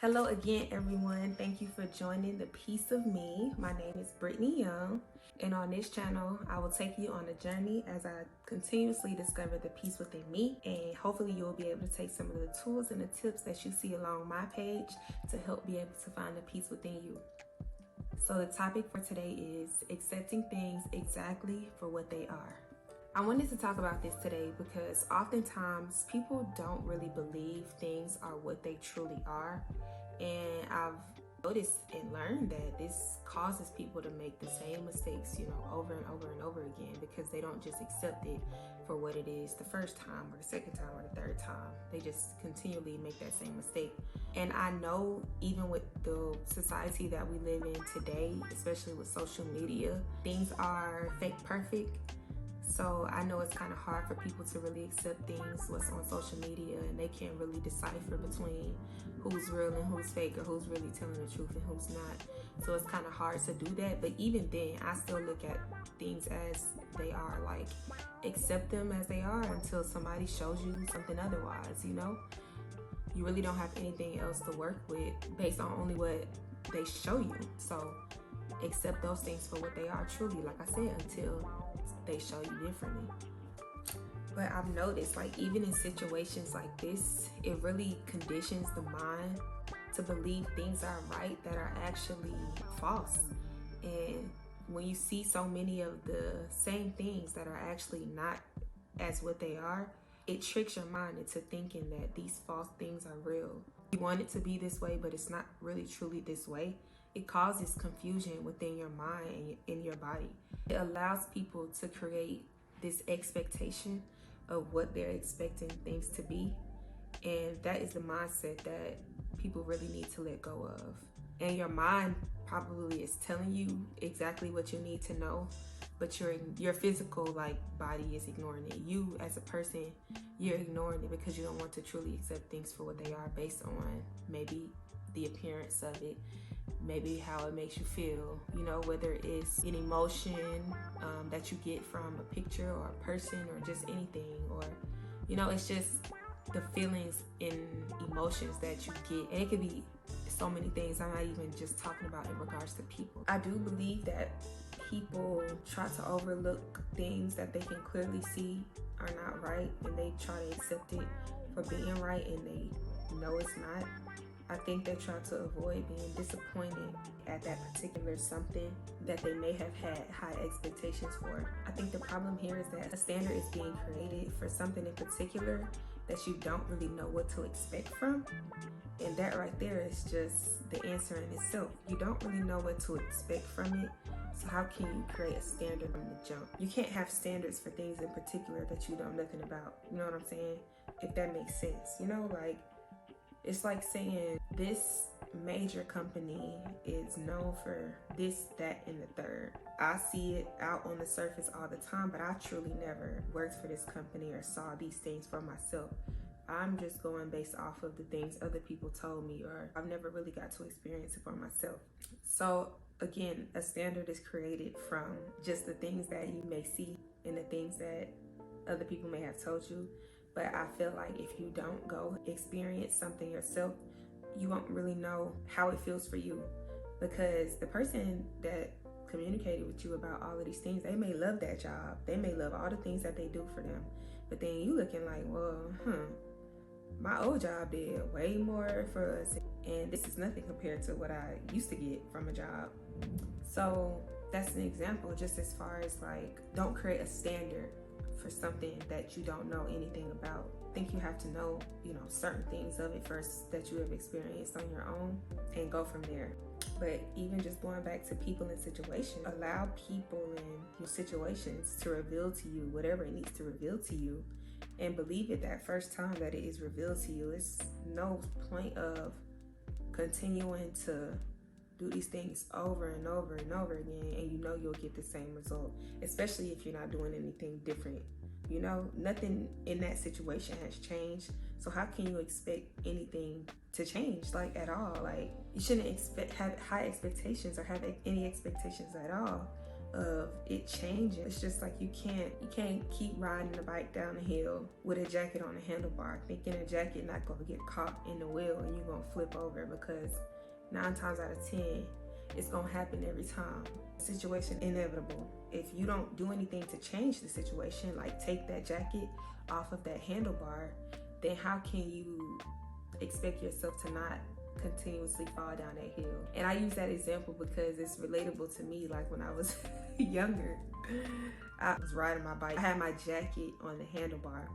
Hello again, everyone. Thank you for joining The Piece of Me. My name is Brittany Young, and on this channel, I will take you on a journey as I continuously discover the peace within me, and hopefully you'll be able to take some of the tools and the tips that you see along my page to help be able to find the peace within you. So the topic for today is accepting things exactly for what they are. I wanted to talk about this today because oftentimes people don't really believe things are what they truly are. And I've noticed and learned that this causes people to make the same mistakes, over and over and over again, because they don't just accept it for what it is the first time or the second time or the third time. They just continually make that same mistake. And I know even with the society that we live in today, especially with social media, things are fake perfect. So I know it's kind of hard for people to really accept things, what's on social media, and they can't really decipher between who's real and who's fake, or who's really telling the truth and who's not. So it's kind of hard to do that. But even then, I still look at things as they are, like accept them as they are until somebody shows you something otherwise, You really don't have anything else to work with based on only what they show you. So accept those things for what they are truly, like I said, until they show you differently. But I've noticed, like, even in situations like this, it really conditions the mind to believe things are right that are actually false. And when you see so many of the same things that are actually not as what they are, it tricks your mind into thinking that these false things are real. You want it to be this way, but it's not really truly this way. It causes confusion within your mind and in your body. It allows people to create this expectation of what they're expecting things to be. And that is the mindset that people really need to let go of. And your mind probably is telling you exactly what you need to know, but your physical body is ignoring it. You as a person, you're ignoring it because you don't want to truly accept things for what they are based on maybe the appearance of it, maybe how it makes you feel, whether it's an emotion that you get from a picture or a person or just anything, or, it's just the feelings and emotions that you get. And it could be so many things. I'm not even just talking about in regards to people. I do believe that people try to overlook things that they can clearly see are not right, and they try to accept it for being right, and they know it's not. I think they try to avoid being disappointed at that particular something that they may have had high expectations for. I think the problem here is that a standard is being created for something in particular that you don't really know what to expect from. And that right there is just the answer in itself. You don't really know what to expect from it. So how can you create a standard from the jump? You can't have standards for things in particular that you know nothing about. You know what I'm saying? If that makes sense. It's like saying this major company is known for this, that, and the third. I see it out on the surface all the time, but I truly never worked for this company or saw these things for myself. I'm just going based off of the things other people told me, or I've never really got to experience it for myself. So again, a standard is created from just the things that you may see and the things that other people may have told you. But I feel like if you don't go experience something yourself, you won't really know how it feels for you. Because the person that communicated with you about all of these things, they may love that job. They may love all the things that they do for them. But then you looking like, well, my old job did way more for us. And this is nothing compared to what I used to get from a job. So that's an example, just as far as don't create a standard for something that you don't know anything about. I think you have to know, certain things of it first that you have experienced on your own, and go from there. But even just going back to people and situations, allow people and your situations to reveal to you whatever it needs to reveal to you, and believe it that first time that it is revealed to you. It's no point of continuing to do these things over and over and over again, and you'll get the same result, especially if you're not doing anything different. Nothing in that situation has changed. So how can you expect anything to change at all? You shouldn't have high expectations or have any expectations at all of it changing. It's just like you can't keep riding the bike down the hill with a jacket on the handlebar, thinking a jacket not gonna get caught in the wheel and you're gonna flip over, because 9 times out of 10, it's gonna happen every time. Situation inevitable. If you don't do anything to change the situation, like take that jacket off of that handlebar, then how can you expect yourself to not continuously fall down that hill? And I use that example because it's relatable to me. Like when I was younger, I was riding my bike. I had my jacket on the handlebar.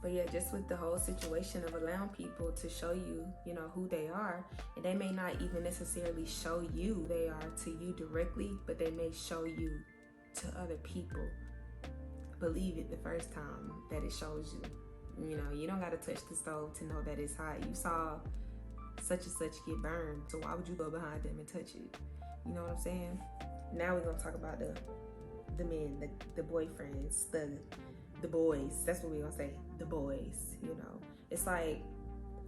But yeah, just with the whole situation of allowing people to show you, you know, who they are, and they may not even necessarily show you who they are to you directly, but they may show you to other people. Believe it the first time that it shows you. You know, you don't got to touch the stove to know that it's hot. You saw such and such get burned, so why would you go behind them and touch it? You know what I'm saying? Now we're gonna talk about the men, the boyfriends, the boys. That's what we're gonna say. The boys. You know, it's like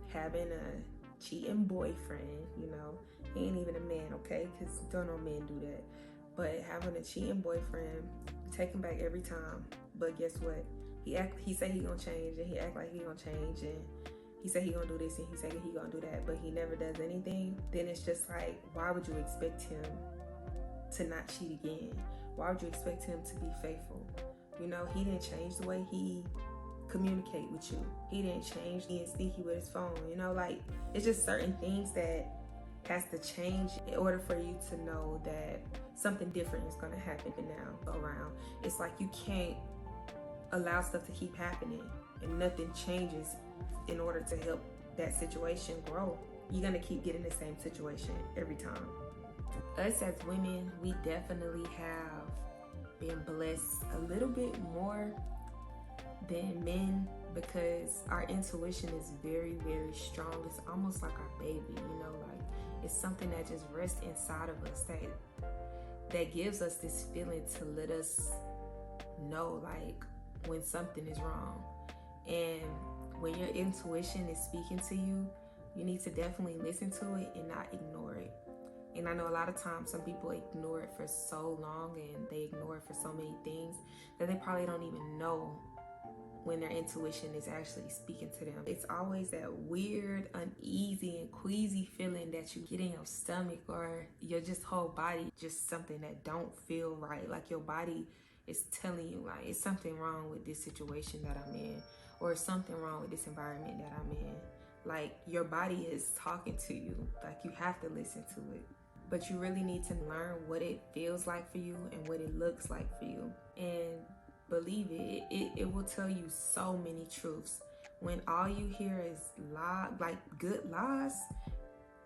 having a cheating boyfriend. You know, he ain't even a man, okay? Because don't no men do that. But having a cheating boyfriend, take him back every time. But guess what? He said he gonna change, and he act like he gonna change, and he said he gonna do this, and he said he gonna do that, but he never does anything. Then it's just like, why would you expect him to not cheat again? Why would you expect him to be faithful? You know, he didn't change the way he communicate with you. He didn't change. He ain't sneaky with his phone. You know, like, it's just certain things that has to change in order for you to know that something different is gonna happen now around. It's like you can't allow stuff to keep happening and nothing changes in order to help that situation grow. You're gonna keep getting the same situation every time. Us as women, we definitely have been blessed a little bit more than men, because our intuition is very, very strong. It's almost like our baby, you know, like it's something that just rests inside of us that gives us this feeling to let us know like when something is wrong. And when your intuition is speaking to you, you need to definitely listen to it and not ignore it. And I know a lot of times some people ignore it for so long, and they ignore it for so many things that they probably don't even know when their intuition is actually speaking to them. It's always that weird, uneasy, and queasy feeling that you get in your stomach, or your just whole body, just something that don't feel right. Like your body is telling you like it's something wrong with this situation that I'm in, or something wrong with this environment that I'm in. Like your body is talking to you, like you have to listen to it. But you really need to learn what it feels like for you and what it looks like for you. And believe it, it will tell you so many truths. When all you hear is like good lies,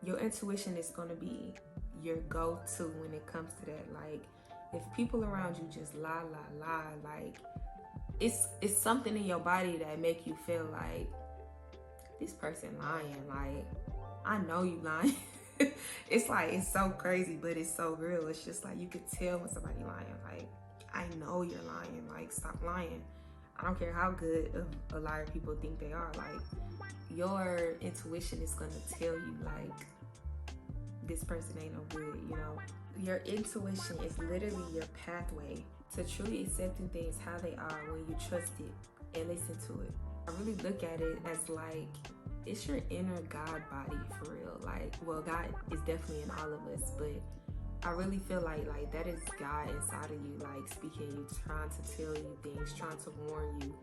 your intuition is gonna be your go-to when it comes to that. Like if people around you just lie, like it's something in your body that make you feel like this person lying. Like I know you lying. It's like, it's so crazy, but it's so real. It's just like you could tell when somebody lying. Like I know you're lying. Like stop lying. I don't care how good of a liar people think they are. Like your intuition is gonna tell you like this person ain't no good, you know. Your intuition is literally your pathway to truly accepting things how they are when you trust it and listen to it. I really look at it as like it's your inner God body for real. Like, well, God is definitely in all of us, but I really feel like that is God inside of you, like speaking you, trying to tell you things, trying to warn you,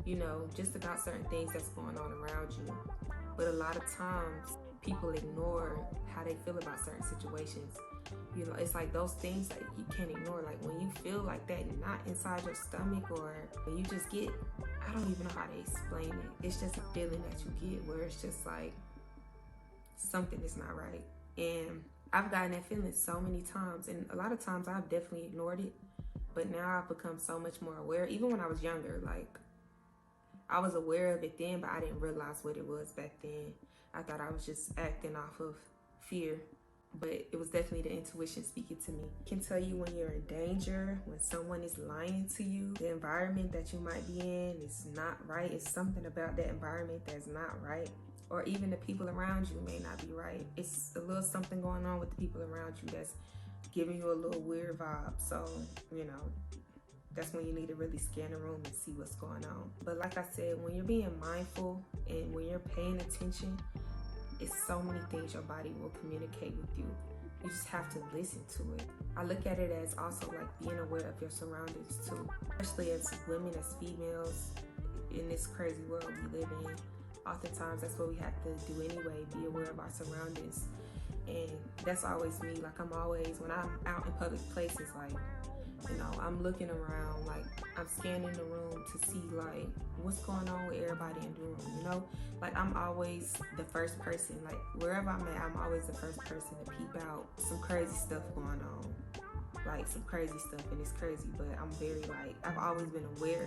you know, just about certain things that's going on around you. But a lot of times people ignore how they feel about certain situations. You know, it's like those things that you can't ignore. Like when you feel like that not inside your stomach, or when you just get, I don't even know how to explain it. It's just a feeling that you get where it's just like something is not right. And I've gotten that feeling so many times, and a lot of times I've definitely ignored it. But now I've become so much more aware. Even when I was younger, like I was aware of it then, but I didn't realize what it was back then. I thought I was just acting off of fear, but it was definitely the intuition speaking to me. It can tell you when you're in danger, when someone is lying to you. The environment that you might be in is not right. It's something about that environment that's not right. Or even the people around you may not be right. It's a little something going on with the people around you that's giving you a little weird vibe. So, you know, that's when you need to really scan the room and see what's going on. But like I said, when you're being mindful and when you're paying attention, it's so many things your body will communicate with you. You just have to listen to it. I look at it as also like being aware of your surroundings too, especially as women, as females in this crazy world we live in. Oftentimes that's what we have to do anyway, be aware of our surroundings. And that's always me. Like I'm always, when I'm out in public places, like, you know, I'm looking around, like I'm scanning the room to see like what's going on with everybody in the room, you know? Like I'm always the first person, like wherever I'm at, I'm always the first person to peep out some crazy stuff going on. Like some crazy stuff, and it's crazy, but I'm very like, I've always been aware,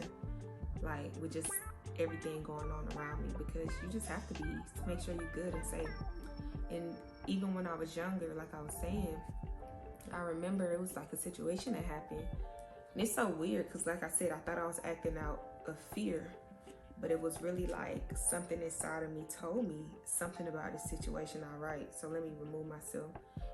like with just everything going on around me, because you just have to be, to make sure you're good and safe. And even when I was younger, like I was saying, I remember it was like a situation that happened. And it's so weird because like I said, I thought I was acting out of fear, but it was really like something inside of me told me something about this situation, all right, so let me remove myself.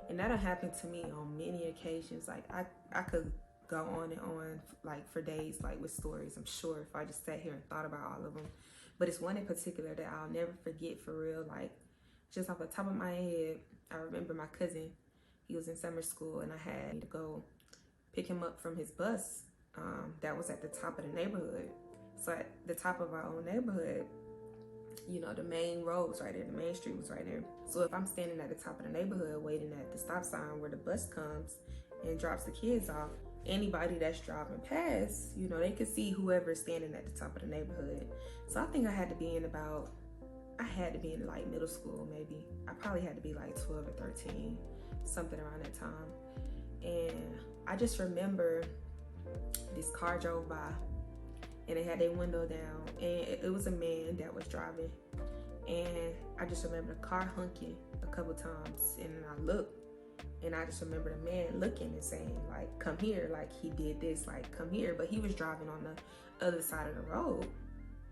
And that'll happen to me on many occasions. Like I could go on and on like for days, like with stories, I'm sure, if I just sat here and thought about all of them. But it's one in particular that I'll never forget for real. Like just off the top of my head, I remember my cousin, he was in summer school and I had to go pick him up from his bus that was at the top of the neighborhood. So at the top of our own neighborhood, you know, the main road was right there, the main street was right there. So if I'm standing at the top of the neighborhood waiting at the stop sign where the bus comes and drops the kids off, anybody that's driving past, you know, they could see whoever's standing at the top of the neighborhood. So I think I had to be in like middle school maybe. I probably had to be like 12 or 13, something around that time. And I just remember this car drove by and they had their window down, and it was a man that was driving. And I just remember the car honking a couple times, and I looked, and I just remember the man looking and saying like, come here, like he did this, like come here, but he was driving on the other side of the road.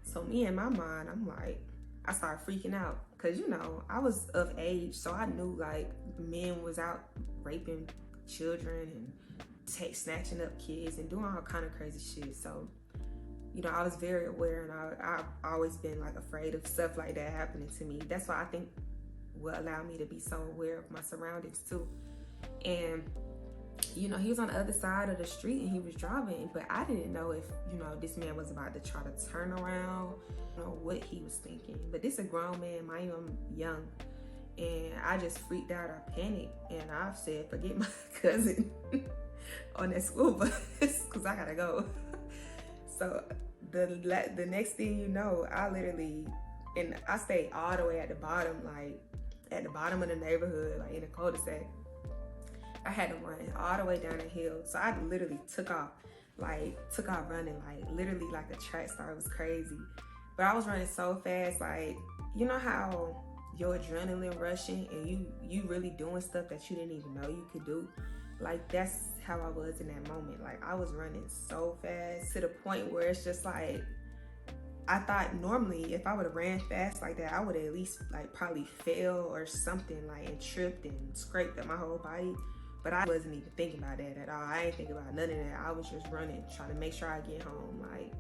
So me in my mind, I'm like, I started freaking out because, you know, I was of age, so I knew like men was out raping children and snatching up kids and doing all kind of crazy shit. So, you know, I was very aware, and I've always been like afraid of stuff like that happening to me. That's why I think what allowed me to be so aware of my surroundings too. And, you know, he was on the other side of the street and he was driving, but I didn't know if, you know, this man was about to try to turn around, you know, what he was thinking. But this is a grown man, mind you, I'm young. And I just freaked out, I panicked, and I said, forget my cousin on that school bus, because I gotta go. So the next thing you know, I stayed all the way at the bottom, like at the bottom of the neighborhood, like in the cul-de-sac. I had to run all the way down the hill. So I literally took off running, like literally like a track star. It was crazy. But I was running so fast, like, you know how your adrenaline rushing and you really doing stuff that you didn't even know you could do? Like that's how I was in that moment. Like I was running so fast to the point where it's just like, I thought normally if I would have ran fast like that, I would at least like probably fell or something, like, and tripped and scraped up my whole body. But I wasn't even thinking about that at all. I ain't thinking about none of that. I was just running, trying to make sure I get home. Like,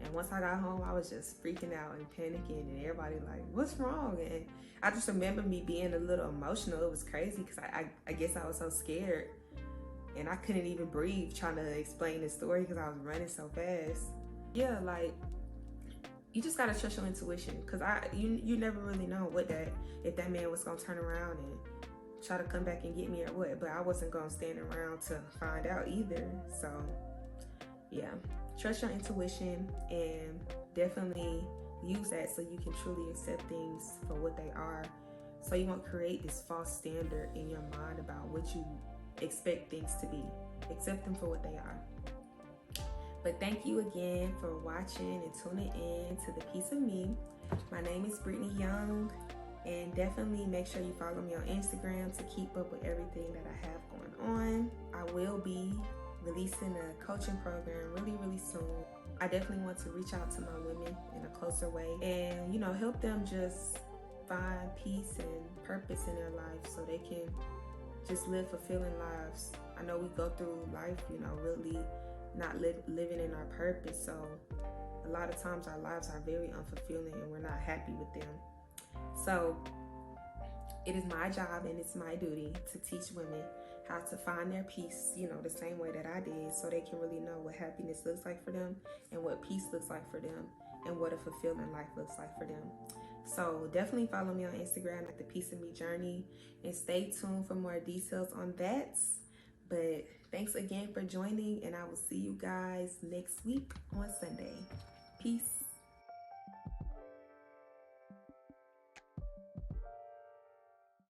and once I got home, I was just freaking out and panicking, and everybody like, what's wrong? And I just remember me being a little emotional. It was crazy because I guess I was so scared, and I couldn't even breathe trying to explain the story because I was running so fast. Yeah, like, you just gotta trust your intuition, because you never really know if that man was gonna turn around and try to come back and get me or what. But I wasn't gonna stand around to find out either. So yeah, trust your intuition and definitely use that so you can truly accept things for what they are, so you won't create this false standard in your mind about what you expect things to be. Accept them for what they are. But thank you again for watching and tuning in to The Piece of Me. My name is Brittany Young, and definitely make sure you follow me on Instagram to keep up with everything that I have going on. I will be releasing a coaching program really soon. I definitely want to reach out to my women in a closer way and, you know, help them just find peace and purpose in their life so they can just live fulfilling lives. I know we go through life, you know, really not living in our purpose. So a lot of times our lives are very unfulfilling and we're not happy with them. So it is my job and it's my duty to teach women how to find their peace, you know, the same way that I did, so they can really know what happiness looks like for them and what peace looks like for them and what a fulfilling life looks like for them. So definitely follow me on Instagram at the Peace of Me Journey and stay tuned for more details on that. But thanks again for joining, and I will see you guys next week on Sunday. Peace.